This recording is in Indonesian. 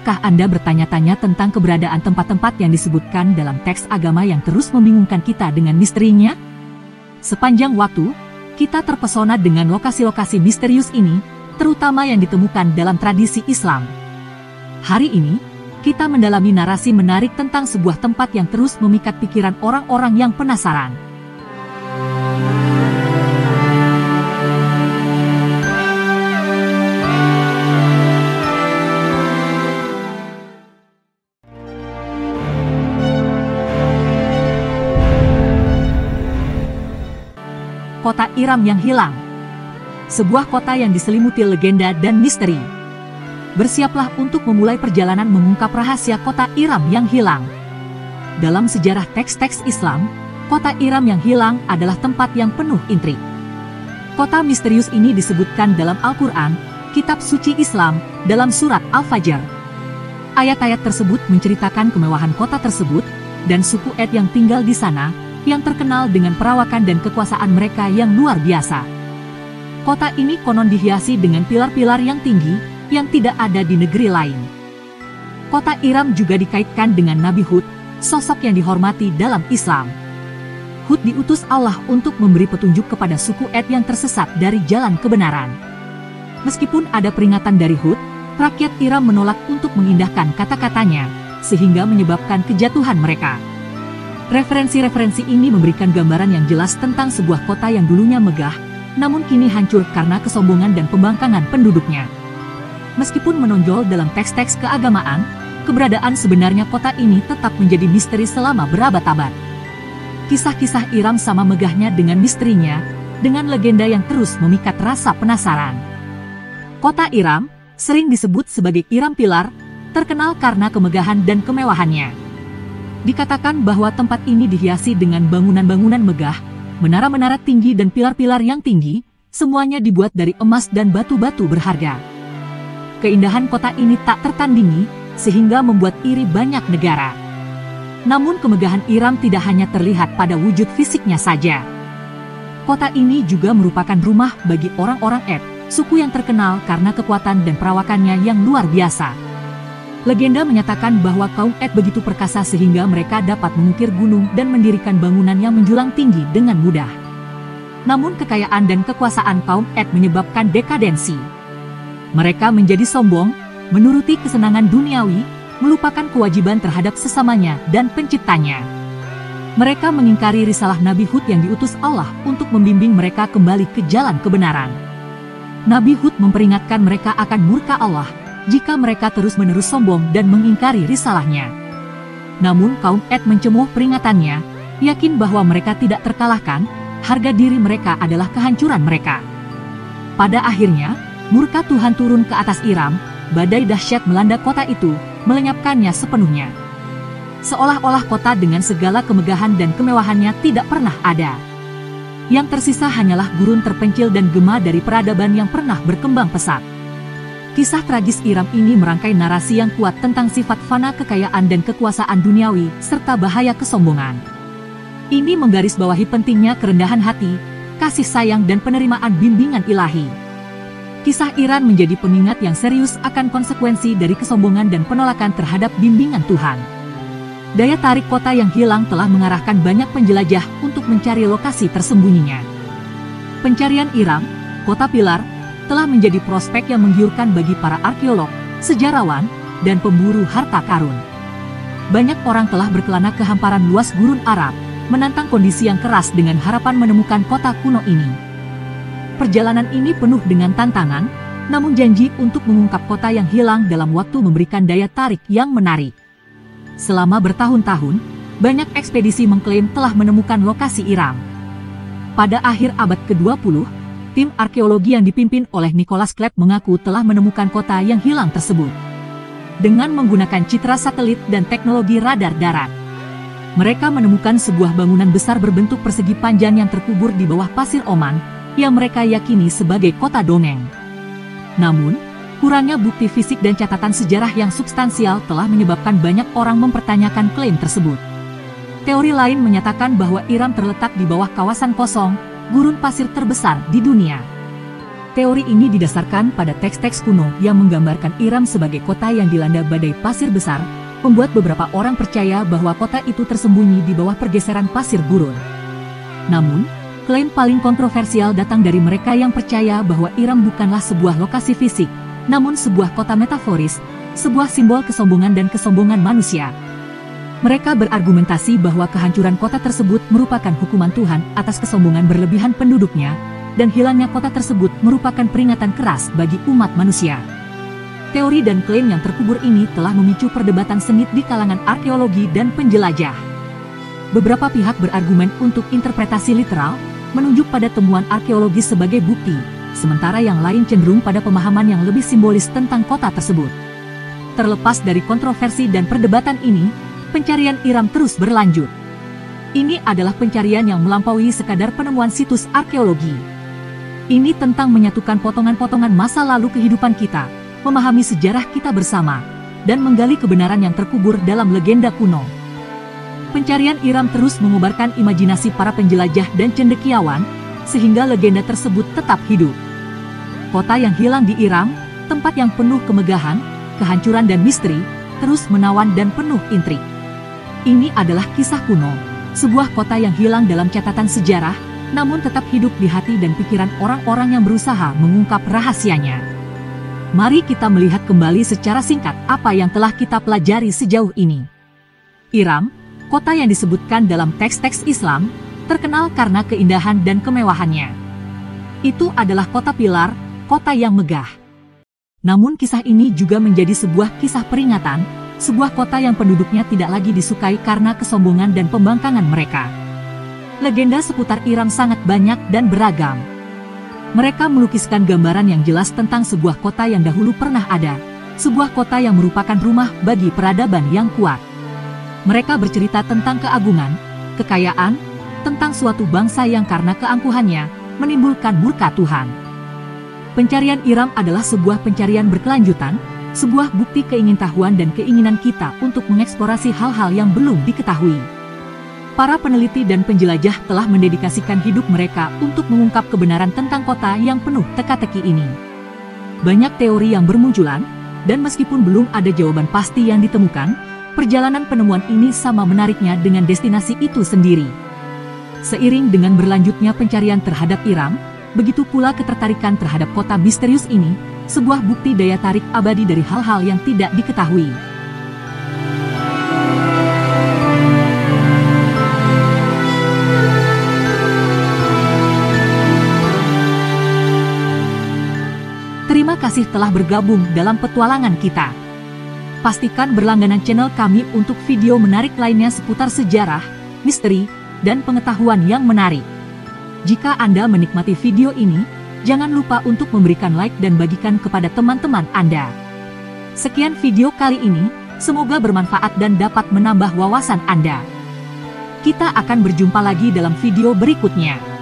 Pernahkah Anda bertanya-tanya tentang keberadaan tempat-tempat yang disebutkan dalam teks agama yang terus membingungkan kita dengan misterinya? Sepanjang waktu, kita terpesona dengan lokasi-lokasi misterius ini, terutama yang ditemukan dalam tradisi Islam. Hari ini, kita mendalami narasi menarik tentang sebuah tempat yang terus memikat pikiran orang-orang yang penasaran. Kota Iram yang hilang. Sebuah kota yang diselimuti legenda dan misteri. Bersiaplah untuk memulai perjalanan mengungkap rahasia kota Iram yang hilang. Dalam sejarah teks-teks Islam, kota Iram yang hilang adalah tempat yang penuh intrik. Kota misterius ini disebutkan dalam Al-Quran, kitab suci Islam, dalam surat Al-Fajr. Ayat-ayat tersebut menceritakan kemewahan kota tersebut, dan suku Ad yang tinggal di sana, yang terkenal dengan perawakan dan kekuasaan mereka yang luar biasa. Kota ini konon dihiasi dengan pilar-pilar yang tinggi, yang tidak ada di negeri lain. Kota Iram juga dikaitkan dengan Nabi Hud, sosok yang dihormati dalam Islam. Hud diutus Allah untuk memberi petunjuk kepada suku Ad yang tersesat dari jalan kebenaran. Meskipun ada peringatan dari Hud, rakyat Iram menolak untuk mengindahkan kata-katanya, sehingga menyebabkan kejatuhan mereka. Referensi-referensi ini memberikan gambaran yang jelas tentang sebuah kota yang dulunya megah, namun kini hancur karena kesombongan dan pembangkangan penduduknya. Meskipun menonjol dalam teks-teks keagamaan, keberadaan sebenarnya kota ini tetap menjadi misteri selama berabad-abad. Kisah-kisah Iram sama megahnya dengan misterinya, dengan legenda yang terus memikat rasa penasaran. Kota Iram, sering disebut sebagai Iram Pilar, terkenal karena kemegahan dan kemewahannya. Dikatakan bahwa tempat ini dihiasi dengan bangunan-bangunan megah, menara-menara tinggi dan pilar-pilar yang tinggi, semuanya dibuat dari emas dan batu-batu berharga. Keindahan kota ini tak tertandingi, sehingga membuat iri banyak negara. Namun kemegahan Iram tidak hanya terlihat pada wujud fisiknya saja. Kota ini juga merupakan rumah bagi orang-orang Ad, suku yang terkenal karena kekuatan dan perawakannya yang luar biasa. Legenda menyatakan bahwa kaum Ad begitu perkasa sehingga mereka dapat mengukir gunung dan mendirikan bangunan yang menjulang tinggi dengan mudah. Namun kekayaan dan kekuasaan kaum Ad menyebabkan dekadensi. Mereka menjadi sombong, menuruti kesenangan duniawi, melupakan kewajiban terhadap sesamanya dan penciptanya. Mereka mengingkari risalah Nabi Hud yang diutus Allah untuk membimbing mereka kembali ke jalan kebenaran. Nabi Hud memperingatkan mereka akan murka Allah jika mereka terus-menerus sombong dan mengingkari risalahnya. Namun kaum Ad mencemuh peringatannya, yakin bahwa mereka tidak terkalahkan, harga diri mereka adalah kehancuran mereka. Pada akhirnya, murka Tuhan turun ke atas Iram, badai dahsyat melanda kota itu, melenyapkannya sepenuhnya. Seolah-olah kota dengan segala kemegahan dan kemewahannya tidak pernah ada. Yang tersisa hanyalah gurun terpencil dan gema dari peradaban yang pernah berkembang pesat. Kisah tragis Iram ini merangkai narasi yang kuat tentang sifat fana kekayaan dan kekuasaan duniawi, serta bahaya kesombongan. Ini menggarisbawahi pentingnya kerendahan hati, kasih sayang dan penerimaan bimbingan ilahi. Kisah Iram menjadi pengingat yang serius akan konsekuensi dari kesombongan dan penolakan terhadap bimbingan Tuhan. Daya tarik kota yang hilang telah mengarahkan banyak penjelajah untuk mencari lokasi tersembunyinya. Pencarian Iram, kota pilar, telah menjadi prospek yang menggiurkan bagi para arkeolog, sejarawan, dan pemburu harta karun. Banyak orang telah berkelana ke hamparan luas gurun Arab, menantang kondisi yang keras dengan harapan menemukan kota kuno ini. Perjalanan ini penuh dengan tantangan, namun janji untuk mengungkap kota yang hilang dalam waktu memberikan daya tarik yang menarik. Selama bertahun-tahun, banyak ekspedisi mengklaim telah menemukan lokasi Iram. Pada akhir abad ke-20, tim arkeologi yang dipimpin oleh Nicholas Klep mengaku telah menemukan kota yang hilang tersebut. Dengan menggunakan citra satelit dan teknologi radar darat, mereka menemukan sebuah bangunan besar berbentuk persegi panjang yang terkubur di bawah pasir Oman, yang mereka yakini sebagai kota dongeng. Namun, kurangnya bukti fisik dan catatan sejarah yang substansial telah menyebabkan banyak orang mempertanyakan klaim tersebut. Teori lain menyatakan bahwa Iram terletak di bawah kawasan kosong, gurun pasir terbesar di dunia. Teori ini didasarkan pada teks-teks kuno yang menggambarkan Iram sebagai kota yang dilanda badai pasir besar, membuat beberapa orang percaya bahwa kota itu tersembunyi di bawah pergeseran pasir gurun. Namun, klaim paling kontroversial datang dari mereka yang percaya bahwa Iram bukanlah sebuah lokasi fisik, namun sebuah kota metaforis, sebuah simbol kesombongan dan kesombongan manusia. Mereka berargumentasi bahwa kehancuran kota tersebut merupakan hukuman Tuhan atas kesombongan berlebihan penduduknya, dan hilangnya kota tersebut merupakan peringatan keras bagi umat manusia. Teori dan klaim yang terkubur ini telah memicu perdebatan sengit di kalangan arkeologi dan penjelajah. Beberapa pihak berargumen untuk interpretasi literal, menunjuk pada temuan arkeologis sebagai bukti, sementara yang lain cenderung pada pemahaman yang lebih simbolis tentang kota tersebut. Terlepas dari kontroversi dan perdebatan ini, pencarian Iram terus berlanjut. Ini adalah pencarian yang melampaui sekadar penemuan situs arkeologi. Ini tentang menyatukan potongan-potongan masa lalu kehidupan kita, memahami sejarah kita bersama, dan menggali kebenaran yang terkubur dalam legenda kuno. Pencarian Iram terus mengobarkan imajinasi para penjelajah dan cendekiawan, sehingga legenda tersebut tetap hidup. Kota yang hilang di Iram, tempat yang penuh kemegahan, kehancuran dan misteri, terus menawan dan penuh intrik. Ini adalah kisah kuno, sebuah kota yang hilang dalam catatan sejarah, namun tetap hidup di hati dan pikiran orang-orang yang berusaha mengungkap rahasianya. Mari kita melihat kembali secara singkat apa yang telah kita pelajari sejauh ini. Iram, kota yang disebutkan dalam teks-teks Islam, terkenal karena keindahan dan kemewahannya. Itu adalah kota pilar, kota yang megah. Namun kisah ini juga menjadi sebuah kisah peringatan, sebuah kota yang penduduknya tidak lagi disukai karena kesombongan dan pembangkangan mereka. Legenda seputar Iram sangat banyak dan beragam. Mereka melukiskan gambaran yang jelas tentang sebuah kota yang dahulu pernah ada, sebuah kota yang merupakan rumah bagi peradaban yang kuat. Mereka bercerita tentang keagungan, kekayaan, tentang suatu bangsa yang karena keangkuhannya menimbulkan murka Tuhan. Pencarian Iram adalah sebuah pencarian berkelanjutan, sebuah bukti keingintahuan dan keinginan kita untuk mengeksplorasi hal-hal yang belum diketahui. Para peneliti dan penjelajah telah mendedikasikan hidup mereka untuk mengungkap kebenaran tentang kota yang penuh teka-teki ini. Banyak teori yang bermunculan, dan meskipun belum ada jawaban pasti yang ditemukan, perjalanan penemuan ini sama menariknya dengan destinasi itu sendiri. Seiring dengan berlanjutnya pencarian terhadap Iram, begitu pula ketertarikan terhadap kota misterius ini, sebuah bukti daya tarik abadi dari hal-hal yang tidak diketahui. Terima kasih telah bergabung dalam petualangan kita. Pastikan berlangganan channel kami untuk video menarik lainnya seputar sejarah, misteri, dan pengetahuan yang menarik. Jika Anda menikmati video ini, jangan lupa untuk memberikan like dan bagikan kepada teman-teman Anda. Sekian video kali ini, semoga bermanfaat dan dapat menambah wawasan Anda. Kita akan berjumpa lagi dalam video berikutnya.